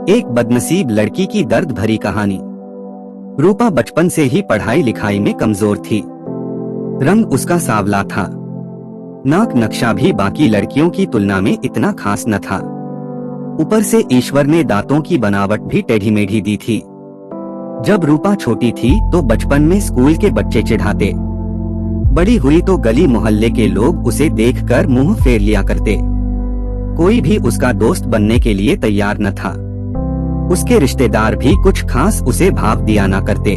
एक बदनसीब लड़की की दर्द भरी कहानी। रूपा बचपन से ही पढ़ाई लिखाई में कमजोर थी। रंग उसका सांवला था, नाक नक्शा भी बाकी लड़कियों की तुलना में इतना खास न था। ऊपर से ईश्वर ने दांतों की बनावट भी टेढ़ी मेढ़ी दी थी। जब रूपा छोटी थी तो बचपन में स्कूल के बच्चे चिढ़ाते, बड़ी हुई तो गली मोहल्ले के लोग उसे देखकर मुंह फेर लिया करते। कोई भी उसका दोस्त बनने के लिए तैयार न था। उसके रिश्तेदार भी कुछ खास उसे भाव दिया ना करते।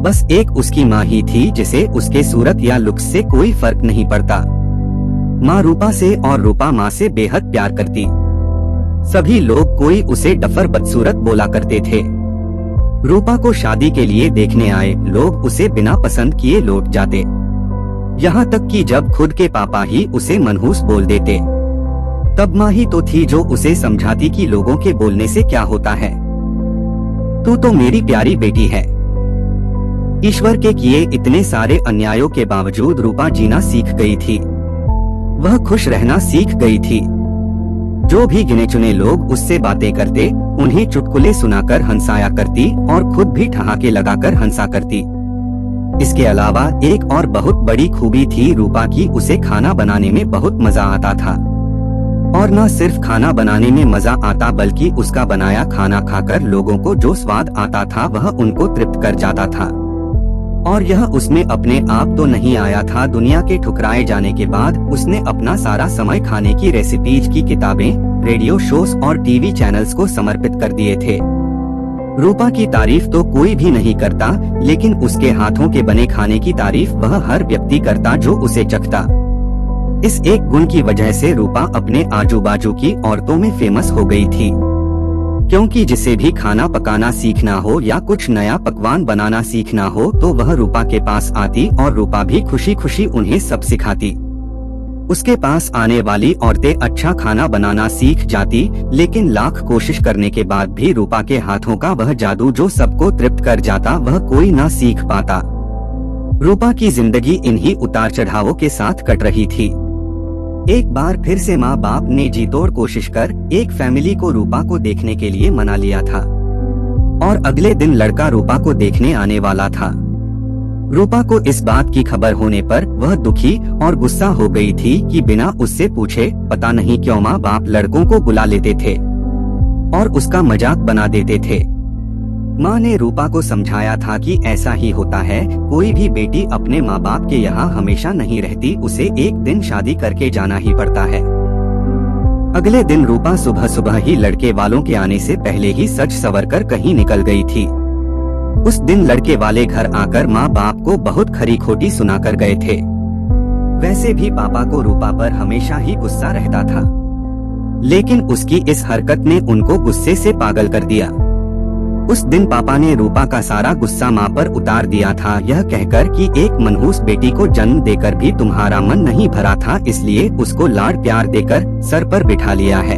बस एक उसकी माँ ही थी जिसे उसके सूरत या लुक्स से कोई फर्क नहीं पड़ता। माँ रूपा से और रूपा माँ से बेहद प्यार करती। सभी लोग कोई उसे डफर बदसूरत बोला करते थे। रूपा को शादी के लिए देखने आए लोग उसे बिना पसंद किए लौट जाते। यहाँ तक कि जब खुद के पापा ही उसे मनहूस बोल देते, तब माँ ही तो थी जो उसे समझाती कि लोगों के बोलने से क्या होता है, तू तो मेरी प्यारी बेटी है। ईश्वर के किए इतने सारे अन्यायों के बावजूद रूपा जीना सीख गई थी। वह खुश रहना सीख गई थी। जो भी गिने चुने लोग उससे बातें करते, उन्हें चुटकुले सुनाकर हंसाया करती और खुद भी ठहाके लगाकर हंसा करती। इसके अलावा एक और बहुत बड़ी खूबी थी रूपा की, उसे खाना बनाने में बहुत मजा आता था। और न सिर्फ खाना बनाने में मजा आता बल्कि उसका बनाया खाना खाकर लोगों को जो स्वाद आता था वह उनको तृप्त कर जाता था। और यह उसमें अपने आप तो नहीं आया था। दुनिया के ठुकराए जाने के बाद उसने अपना सारा समय खाने की रेसिपीज की किताबें, रेडियो शोज और टीवी चैनल्स को समर्पित कर दिए थे। रूपा की तारीफ तो कोई भी नहीं करता, लेकिन उसके हाथों के बने खाने की तारीफ वह हर व्यक्ति करता जो उसे चखता। इस एक गुण की वजह से रूपा अपने आजू बाजू की औरतों में फेमस हो गई थी, क्योंकि जिसे भी खाना पकाना सीखना हो या कुछ नया पकवान बनाना सीखना हो तो वह रूपा के पास आती और रूपा भी खुशी खुशी उन्हें सब सिखाती। उसके पास आने वाली औरतें अच्छा खाना बनाना सीख जाती, लेकिन लाख कोशिश करने के बाद भी रूपा के हाथों का वह जादू जो सबको तृप्त कर जाता वह कोई ना सीख पाता। रूपा की जिंदगी इन्हीं उतार चढ़ावों के साथ कट रही थी। एक बार फिर से माँ बाप ने जी तोड़ कोशिश कर एक फैमिली को रूपा को देखने के लिए मना लिया था और अगले दिन लड़का रूपा को देखने आने वाला था। रूपा को इस बात की खबर होने पर वह दुखी और गुस्सा हो गई थी कि बिना उससे पूछे पता नहीं क्यों माँ बाप लड़कों को बुला लेते थे और उसका मजाक बना देते थे। माँ ने रूपा को समझाया था कि ऐसा ही होता है, कोई भी बेटी अपने माँ बाप के यहाँ हमेशा नहीं रहती, उसे एक दिन शादी करके जाना ही पड़ता है। अगले दिन रूपा सुबह सुबह ही लड़के वालों के आने से पहले ही सज संवर कर कहीं निकल गई थी। उस दिन लड़के वाले घर आकर माँ बाप को बहुत खरी खोटी सुनाकर गए थे। वैसे भी पापा को रूपा पर हमेशा ही गुस्सा रहता था, लेकिन उसकी इस हरकत ने उनको गुस्से से पागल कर दिया। उस दिन पापा ने रूपा का सारा गुस्सा माँ पर उतार दिया था, यह कहकर कि एक मनहूस बेटी को जन्म देकर भी तुम्हारा मन नहीं भरा था, इसलिए उसको लाड प्यार देकर सर पर बिठा लिया है।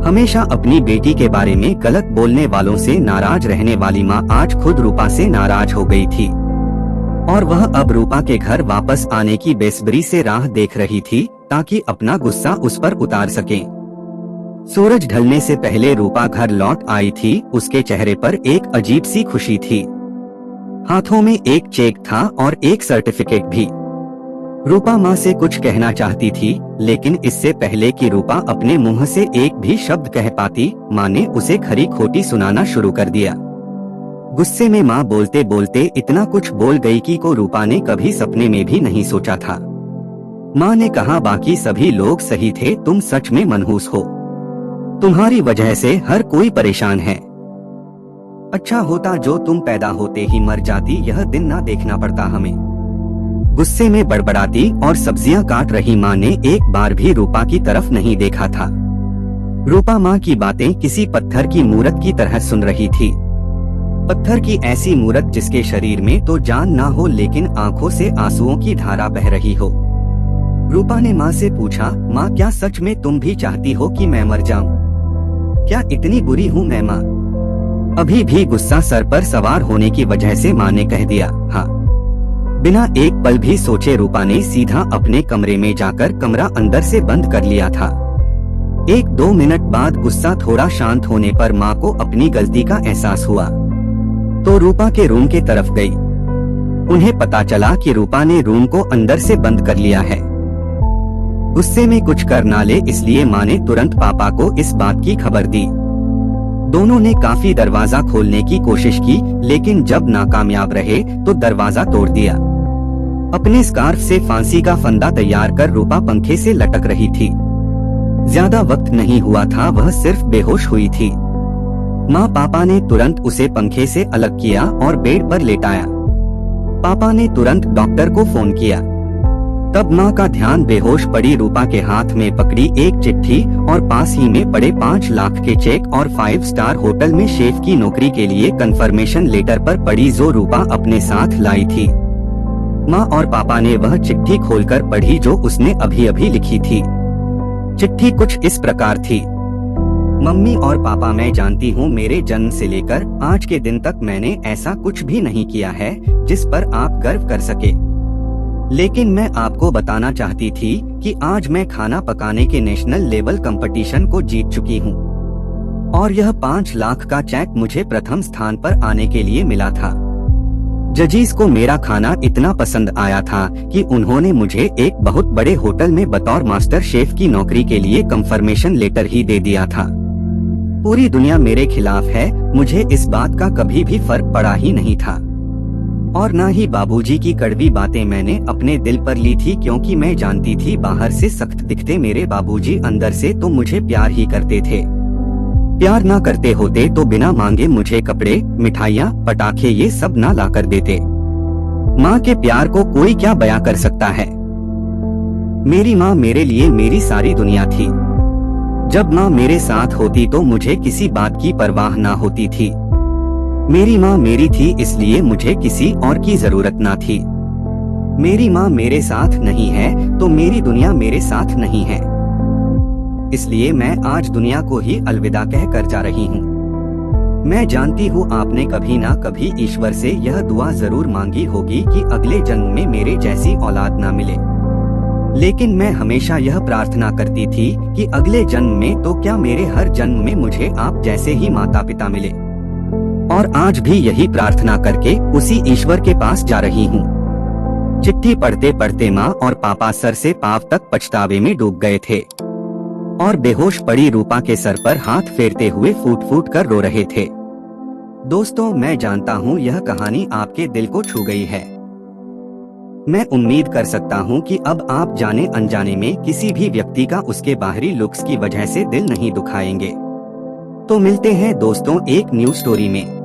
हमेशा अपनी बेटी के बारे में गलत बोलने वालों से नाराज रहने वाली माँ आज खुद रूपा से नाराज हो गई थी और वह अब रूपा के घर वापस आने की बेसब्री से राह देख रही थी ताकि अपना गुस्सा उस पर उतार सके। सूरज ढलने से पहले रूपा घर लौट आई थी। उसके चेहरे पर एक अजीब सी खुशी थी। हाथों में एक चेक था और एक सर्टिफिकेट भी। रूपा माँ से कुछ कहना चाहती थी, लेकिन इससे पहले कि रूपा अपने मुंह से एक भी शब्द कह पाती, माँ ने उसे खरी खोटी सुनाना शुरू कर दिया। गुस्से में माँ बोलते बोलते इतना कुछ बोल गई कि को रूपा ने कभी सपने में भी नहीं सोचा था। माँ ने कहा, बाकी सभी लोग सही थे, तुम सच में मनहूस हो, तुम्हारी वजह से हर कोई परेशान है। अच्छा होता जो तुम पैदा होते ही मर जाती, यह दिन ना देखना पड़ता हमें। गुस्से में बड़बड़ाती और सब्जियां काट रही माँ ने एक बार भी रूपा की तरफ नहीं देखा था। रूपा माँ की बातें किसी पत्थर की मूरत की तरह सुन रही थी। पत्थर की ऐसी मूरत जिसके शरीर में तो जान ना हो लेकिन आंखों से आंसुओं की धारा बह रही हो। रूपा ने माँ से पूछा, माँ क्या सच में तुम भी चाहती हो कि मैं मर जाऊं? क्या इतनी बुरी हूँ मैं माँ? अभी भी गुस्सा सर पर सवार होने की वजह से माँ ने कह दिया, हाँ। बिना एक पल भी सोचे रूपा ने सीधा अपने कमरे में जाकर कमरा अंदर से बंद कर लिया था। 1-2 मिनट बाद गुस्सा थोड़ा शांत होने पर माँ को अपनी गलती का एहसास हुआ तो रूपा के रूम के तरफ गई। उन्हें पता चला कि रूपा ने रूम को अंदर से बंद कर लिया है। गुस्से में कुछ कर ना ले इसलिए माँ ने तुरंत पापा को इस बात की खबर दी। दोनों ने काफी दरवाजा खोलने की कोशिश की लेकिन जब नाकामयाब रहे तो दरवाजा तोड़ दिया। अपने स्कार्फ से फांसी का फंदा तैयार कर रूपा पंखे से लटक रही थी। ज्यादा वक्त नहीं हुआ था, वह सिर्फ बेहोश हुई थी। माँ पापा ने तुरंत उसे पंखे से अलग किया और बेड पर लेटाया। पापा ने तुरंत डॉक्टर को फोन किया। तब माँ का ध्यान बेहोश पड़ी रूपा के हाथ में पकड़ी एक चिट्ठी और पास ही में पड़े 5 लाख के चेक और 5 स्टार होटल में शेफ की नौकरी के लिए कंफर्मेशन लेटर पर पड़ी जो रूपा अपने साथ लाई थी। माँ और पापा ने वह चिट्ठी खोलकर पढ़ी जो उसने अभी अभी लिखी थी। चिट्ठी कुछ इस प्रकार थी। मम्मी और पापा, मैं जानती हूँ मेरे जन्म से लेकर आज के दिन तक मैंने ऐसा कुछ भी नहीं किया है जिस पर आप गर्व कर सके, लेकिन मैं आपको बताना चाहती थी कि आज मैं खाना पकाने के नेशनल लेवल कंपटीशन को जीत चुकी हूँ और यह 5 लाख का चेक मुझे प्रथम स्थान पर आने के लिए मिला था। जजीज को मेरा खाना इतना पसंद आया था कि उन्होंने मुझे एक बहुत बड़े होटल में बतौर मास्टर शेफ की नौकरी के लिए कंफर्मेशन लेटर ही दे दिया था। पूरी दुनिया मेरे खिलाफ है, मुझे इस बात का कभी भी फर्क पड़ा ही नहीं था और न ही बाबूजी की कड़वी बातें मैंने अपने दिल पर ली थी, क्योंकि मैं जानती थी बाहर से सख्त दिखते मेरे बाबूजी अंदर से तो मुझे प्यार ही करते थे। प्यार ना करते होते तो बिना मांगे मुझे कपड़े, मिठाइयाँ, पटाखे ये सब ना ला कर देते। माँ के प्यार को कोई क्या बयां कर सकता है। मेरी माँ मेरे लिए मेरी सारी दुनिया थी। जब माँ मेरे साथ होती तो मुझे किसी बात की परवाह ना होती थी। मेरी माँ मेरी थी इसलिए मुझे किसी और की जरूरत ना थी। मेरी माँ मेरे साथ नहीं है तो मेरी दुनिया मेरे साथ नहीं है। इसलिए मैं आज दुनिया को ही अलविदा कह कर जा रही हूँ। मैं जानती हूँ आपने कभी ना कभी ईश्वर से यह दुआ जरूर मांगी होगी कि अगले जन्म में मेरे जैसी औलाद ना मिले, लेकिन मैं हमेशा यह प्रार्थना करती थी कि अगले जन्म में तो क्या मेरे हर जन्म में मुझे आप जैसे ही माता पिता मिले। और आज भी यही प्रार्थना करके उसी ईश्वर के पास जा रही हूँ। चिट्ठी पढ़ते पढ़ते माँ और पापा सर से पांव तक पछतावे में डूब गए थे और बेहोश पड़ी रूपा के सर पर हाथ फेरते हुए फूट फूट कर रो रहे थे। दोस्तों, मैं जानता हूँ यह कहानी आपके दिल को छू गई है। मैं उम्मीद कर सकता हूँ कि अब आप जाने अनजाने में किसी भी व्यक्ति का उसके बाहरी लुक्स की वजह से दिल नहीं दुखाएंगे। तो मिलते हैं दोस्तों एक न्यू स्टोरी में।